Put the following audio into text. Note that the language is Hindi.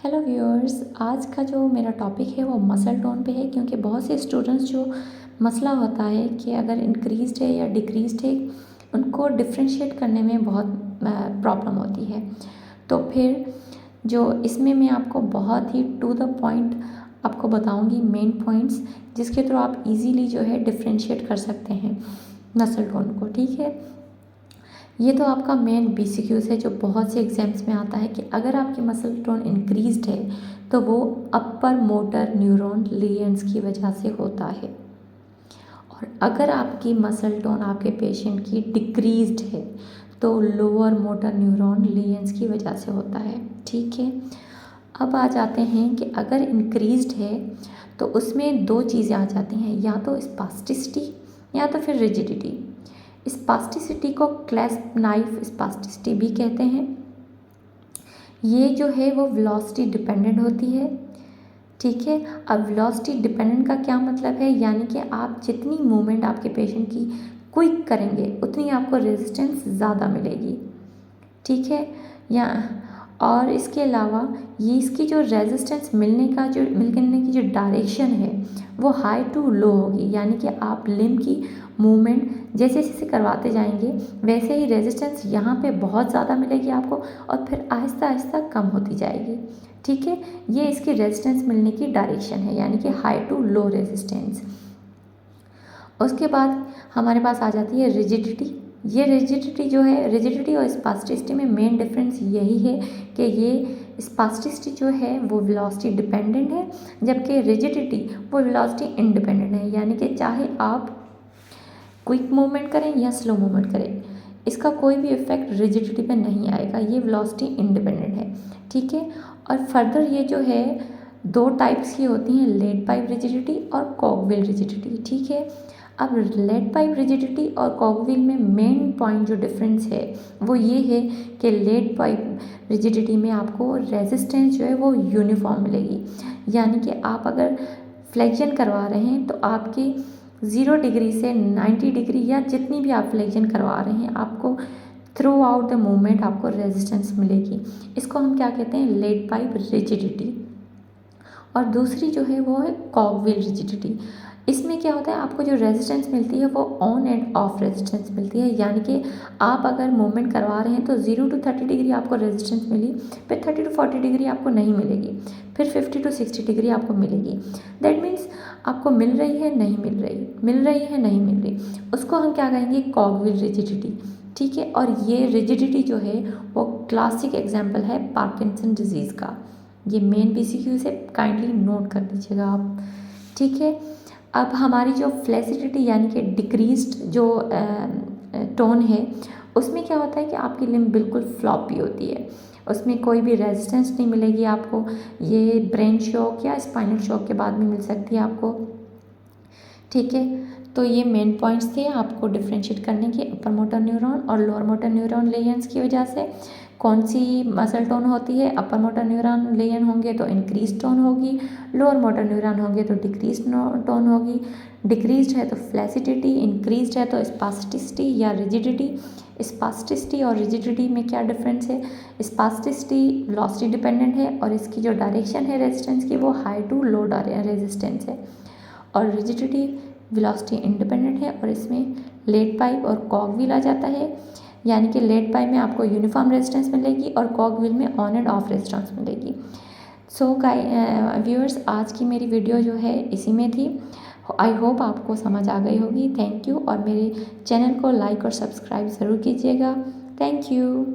हेलो व्यूअर्स, आज का जो मेरा टॉपिक है वो मसल टोन पे है, क्योंकि बहुत से स्टूडेंट्स जो मसला होता है कि अगर इंक्रीज्ड है या डिक्रीज्ड है, उनको डिफरेंशिएट करने में बहुत प्रॉब्लम होती है। तो फिर जो इसमें मैं आपको बहुत ही टू द पॉइंट आपको बताऊंगी मेन पॉइंट्स, जिसके थ्रू आप इजीली जो है डिफरेंशिएट कर सकते हैं मसल टोन को। ठीक है, ये तो आपका मेन BCQs है जो बहुत से एग्जाम्स में आता है कि अगर आपकी मसल टोन इंक्रीज्ड है तो वो अपर मोटर न्यूरॉन लीनियंस की वजह से होता है, और अगर आपकी मसल टोन आपके पेशेंट की डिक्रीज्ड है तो लोअर मोटर न्यूरॉन लीनियंस की वजह से होता है। ठीक है, अब आ जाते हैं कि अगर इंक्रीज्ड है तो उसमें दो चीज़ें आ जाती हैं, या तो स्पास्टिसिटी या तो फिर रिजिडिटी। स्पास्टिसिटी को क्लैस्प नाइफ स्पास्टिसिटी भी कहते हैं। ये जो है वो वेलोसिटी डिपेंडेंट होती है। ठीक है, अब वेलोसिटी डिपेंडेंट का क्या मतलब है, यानी कि आप जितनी मूवमेंट आपके पेशेंट की क्विक करेंगे उतनी आपको रेजिस्टेंस ज़्यादा मिलेगी। ठीक है, या और इसके अलावा ये इसकी जो रेजिस्टेंस मिलने की जो डायरेक्शन है वो हाई टू लो होगी, यानी कि आप लिम्ब की मूवमेंट जैसे जैसे करवाते जाएंगे वैसे ही रेजिस्टेंस यहाँ पे बहुत ज़्यादा मिलेगी आपको, और फिर आहिस्ता आहिस्ता कम होती जाएगी। ठीक है, ये इसकी रेजिस्टेंस मिलने की डायरेक्शन है, यानी कि हाई टू लो रेजिस्टेंस। उसके बाद हमारे पास आ जाती है रिजिडिटी। ये रिजिडिटी जो है, रिजिडिटी और स्पास्टिसिटी में मेन डिफरेंस यही है कि ये स्पास्टिसिटी जो है वो वेलोसिटी डिपेंडेंट है, जबकि रिजिडिटी वो वेलोसिटी इंडिपेंडेंट है, यानी कि चाहे आप क्विक मूवमेंट करें या स्लो मूवमेंट करें, इसका कोई भी इफेक्ट रिजिडिटी पे नहीं आएगा। ये वेलोसिटी इंडिपेंडेंट है। ठीक है, और फर्दर ये जो है दो टाइप्स की होती हैं, लेड पाइप रिजिडिटी और कॉगविल रिजिडिटी। ठीक है, अब लेड पाइप रिजिडिटी और कॉगविल में मेन पॉइंट जो डिफरेंस है वो ये है कि लेड पाइप रिजिडिटी में आपको रेजिस्टेंस जो है वो यूनिफॉर्म मिलेगी, यानी कि आप अगर फ्लेक्शन करवा रहे हैं तो आपकी 0 डिग्री से 90 डिग्री या जितनी भी आप फ्लेक्शन करवा रहे हैं आपको थ्रू आउट द मूवमेंट आपको रेजिस्टेंस मिलेगी। इसको हम क्या कहते हैं, लेड पाइप रिजिडिटी। और दूसरी जो है वो है कॉगविल रिजिडिटी। इसमें क्या होता है, आपको जो रेजिस्टेंस मिलती है वो ऑन एंड ऑफ रेजिस्टेंस मिलती है, यानी कि आप अगर मूवमेंट करवा रहे हैं तो 0 to 30 डिग्री आपको रेजिस्टेंस मिली, फिर 30 to 40 डिग्री आपको नहीं मिलेगी, फिर 50 to 60 डिग्री आपको मिलेगी। दैट मीन्स आपको मिल रही है नहीं मिल रही, मिल रही है नहीं मिल रही, उसको हम क्या कहेंगे, कॉगविल रिजिडिटी। ठीक है, और ये रिजिडिटी जो है वो क्लासिक एग्जाम्पल है पार्किंसन डिजीज़ का। ये मेन BCQ से काइंडली नोट कर दीजिएगा आप। ठीक है, अब हमारी जो फ्लेसिडिटी यानी कि डिक्रीज्ड जो टोन है उसमें क्या होता है कि आपकी लिम्ब बिल्कुल फ्लॉपी होती है, उसमें कोई भी रेजिस्टेंस नहीं मिलेगी आपको। ये ब्रेन शॉक या स्पाइनल शॉक के बाद में मिल सकती है आपको। ठीक है, तो ये मेन पॉइंट्स थे आपको डिफ्रेंशिएट करने के, अपर मोटर न्यूरॉन और लोअर मोटर न्यूरॉन लेयर्स की वजह से कौन सी मसल टोन होती है। अपर मोटर न्यूरॉन लेयर होंगे तो इंक्रीज टोन होगी, लोअर मोटर न्यूरॉन होंगे तो डिक्रीज टोन होगी। डिक्रीज्ड है तो फ्लैसिडिटी, इंक्रीज्ड है तो स्पास्टिसिटी या रिजिडिटी। स्पास्टिसिटी और रिजिडिटी में क्या डिफरेंस है, स्पास्टिसिटी वेलोसिटी डिपेंडेंट है और इसकी जो डायरेक्शन है रेजिस्टेंस की वो हाई टू लो रेजिस्टेंस है, और रिजिडिटी वेलोसिटी इंडिपेंडेंट है और इसमें लेड पाइप और कॉगविल आ जाता है, यानी कि लेड पाइप में आपको यूनिफॉर्म रेजिस्टेंस मिलेगी और कॉगविल में ऑन एंड ऑफ रेजिस्टेंस मिलेगी। सो व्यूअर्स, आज की मेरी वीडियो जो है इसी में थी। आई होप आपको समझ आ गई होगी। थैंक यू, और मेरे चैनल को लाइक और सब्सक्राइब ज़रूर कीजिएगा। Thank you.